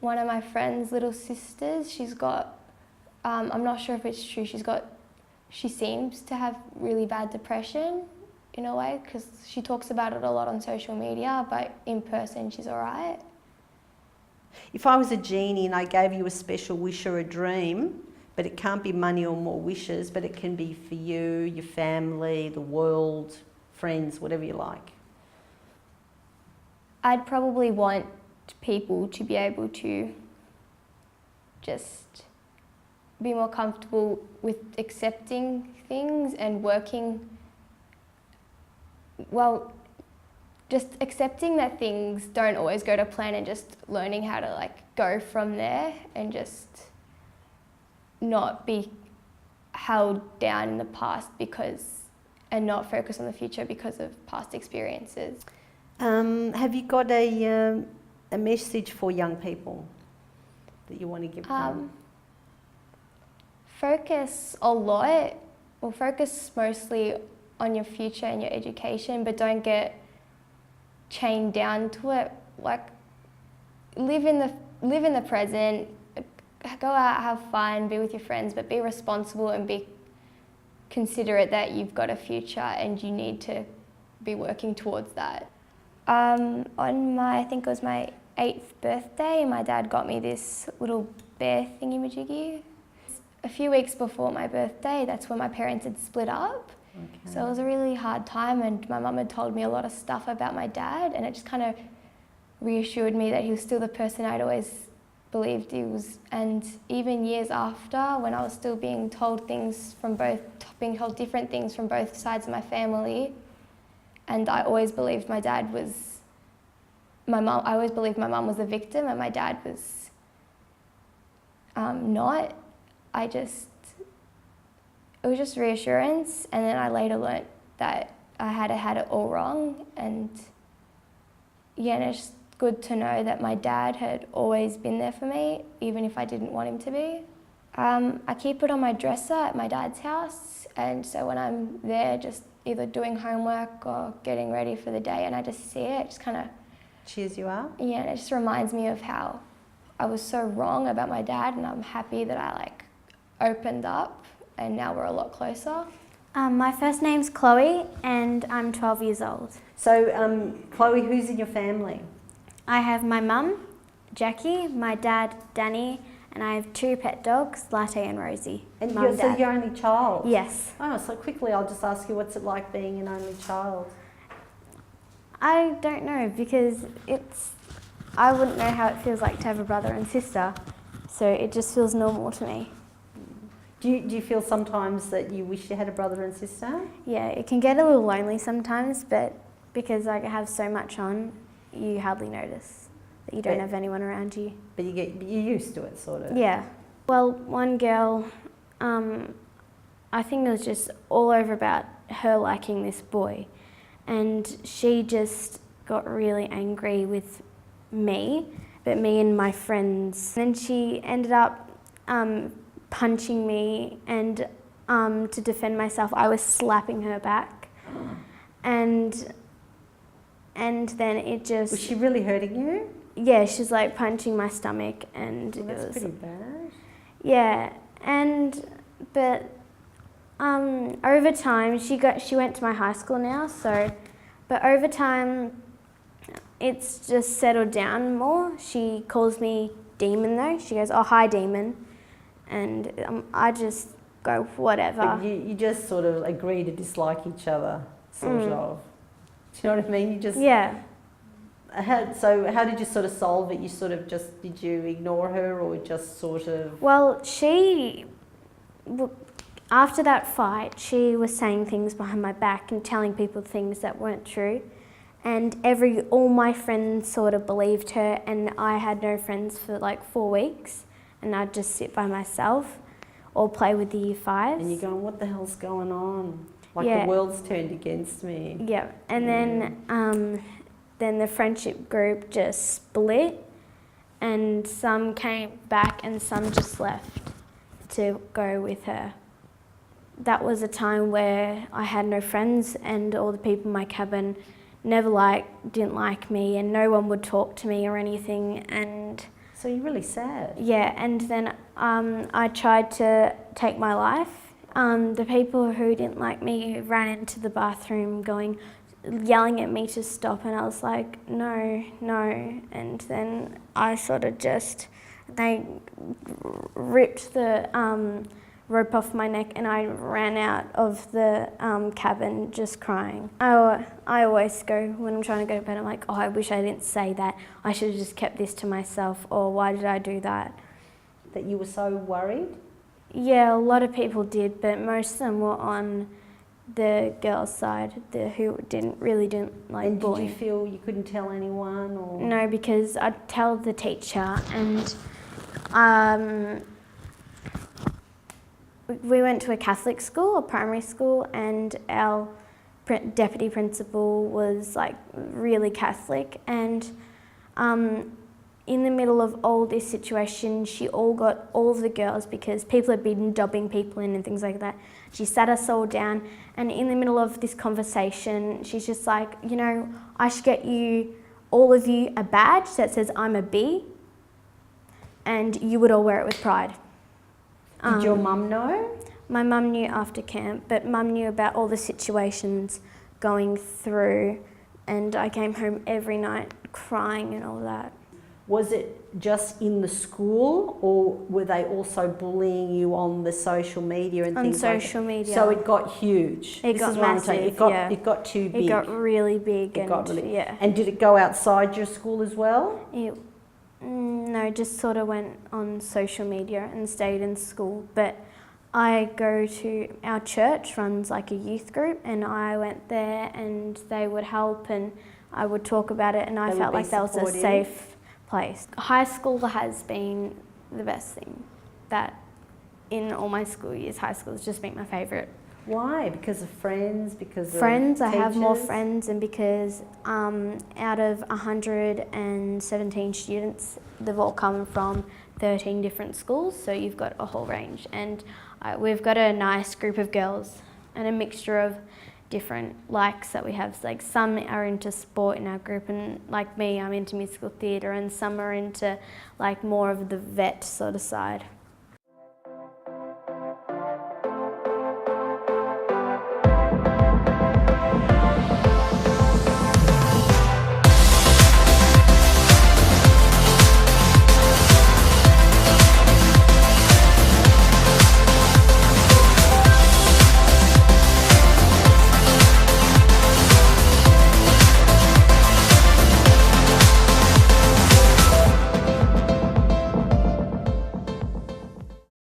one of my friend's little sisters, she's got, I'm not sure if it's true, she seems to have really bad depression in a way, because she talks about it a lot on social media, but in person she's all right. If I was a genie and I gave you a special wish or a dream, but it can't be money or more wishes, but it can be for you, your family, the world, friends, whatever you like. I'd probably want people to be able to just be more comfortable with accepting things and working, well, just accepting that things don't always go to plan and just learning how to like go from there and just not be held down in the past and not focus on the future because of past experiences. Have you got a message for young people that you want to give them? Focus a lot, or focus mostly on your future and your education, but don't get chained down to it. Like, live in the present, go out, have fun, be with your friends, but be responsible and be considerate that you've got a future and you need to be working towards that. On I think it was my 8th birthday, my dad got me this little bear thingy-majiggy. A few weeks before my birthday, that's when my parents had split up. Okay. So it was a really hard time, and my mum had told me a lot of stuff about my dad, and it just kind of reassured me that he was still the person I'd always believed he was. And even years after, when I was still being told different things from both sides of my family, and I always believed my mum was the victim and my dad was not. It was just reassurance, and then I later learnt that I had it all wrong, and it's just good to know that my dad had always been there for me, even if I didn't want him to be. I keep it on my dresser at my dad's house, and so when I'm there just either doing homework or getting ready for the day and I just see it, just kind of cheers you up? Yeah, and it just reminds me of how I was so wrong about my dad, and I'm happy that I opened up and now we're a lot closer. My first name's Chloe and I'm 12 years old. So Chloe, who's in your family? I have my mum, Jackie, my dad, Danny, and I have 2 pet dogs, Latte and Rosie. And so you're only child? Yes. Oh, so quickly I'll just ask you, what's it like being an only child? I don't know, because I wouldn't know how it feels like to have a brother and sister, so it just feels normal to me. Do you feel sometimes that you wish you had a brother and sister? Yeah, it can get a little lonely sometimes, but because I have so much on, you hardly notice that you don't have anyone around you. But you're used to it, sort of. Yeah. Well, one girl, I think it was just all over about her liking this boy, and she just got really angry with me, but me and my friends. Then she ended up punching me, and to defend myself, I was slapping her back, and then it just... Was she really hurting you? Yeah, she's punching my stomach, and well, that's pretty bad. Yeah, but over time, she went to my high school now, but over time, it's just settled down more. She calls me Demon though. She goes, "Oh, hi, Demon," and I just go, whatever. But you just sort of agree to dislike each other, sort of. Do you know what I mean? You just... Yeah. So how did you sort of solve it? You sort of did you ignore her, or just sort of... Well, after that fight, she was saying things behind my back and telling people things that weren't true. And all my friends sort of believed her, and I had no friends for 4 weeks, and I'd just sit by myself or play with the year 5s. And you're going, what the hell's going on? The world's turned against me. Yeah, and then the friendship group just split, and some came back and some just left to go with her. That was a time where I had no friends, and all the people in my cabin didn't like me, and no one would talk to me or anything. And So you're really sad. Yeah, and then I tried to take my life. The people who didn't like me ran into the bathroom yelling at me to stop, and I was like, no, no. And then I sort of they ripped the rope off my neck, and I ran out of the cabin just crying. I always go, when I'm trying to go to bed, I'm like, oh, I wish I didn't say that. I should have just kept this to myself, or why did I do that? That you were so worried? Yeah, a lot of people did, but most of them were on the girls' side, who didn't like and bullying. Did you feel you couldn't tell anyone? Or? No, because I'd tell the teacher, and we went to a Catholic school, a primary school, and our deputy principal was like really Catholic, and in the middle of all this situation, she got all of the girls, because people had been dobbing people in and things like that. She sat us all down, and in the middle of this conversation, she's just like, you know, I should get all of you a badge that says I'm a B, and you would all wear it with pride. Did your mum know? My mum knew after camp, but mum knew about all the situations going through, and I came home every night crying and all that. Was it just in the school, or were they also bullying you on the social media and things like that? On social media. So it got huge. It got massive, It got too big. It got really big. Yeah. And did it go outside your school as well? No, just sort of went on social media and stayed in school. But I go to, our church runs like a youth group, and I went there and they would help, and I would talk about it, and I felt like that was a safe place. High school has been the best thing that in all my school years. High school has just been my favourite. Why? Because of friends? Because of friends, I teachers? have more friends, and because out of 117 students, they've all come from 13 different schools, so you've got a whole range. And we've got a nice group of girls and a mixture of different likes that we have. Like, some are into sport in our group, and like me, I'm into musical theatre, and some are into like more of the vet sort of side.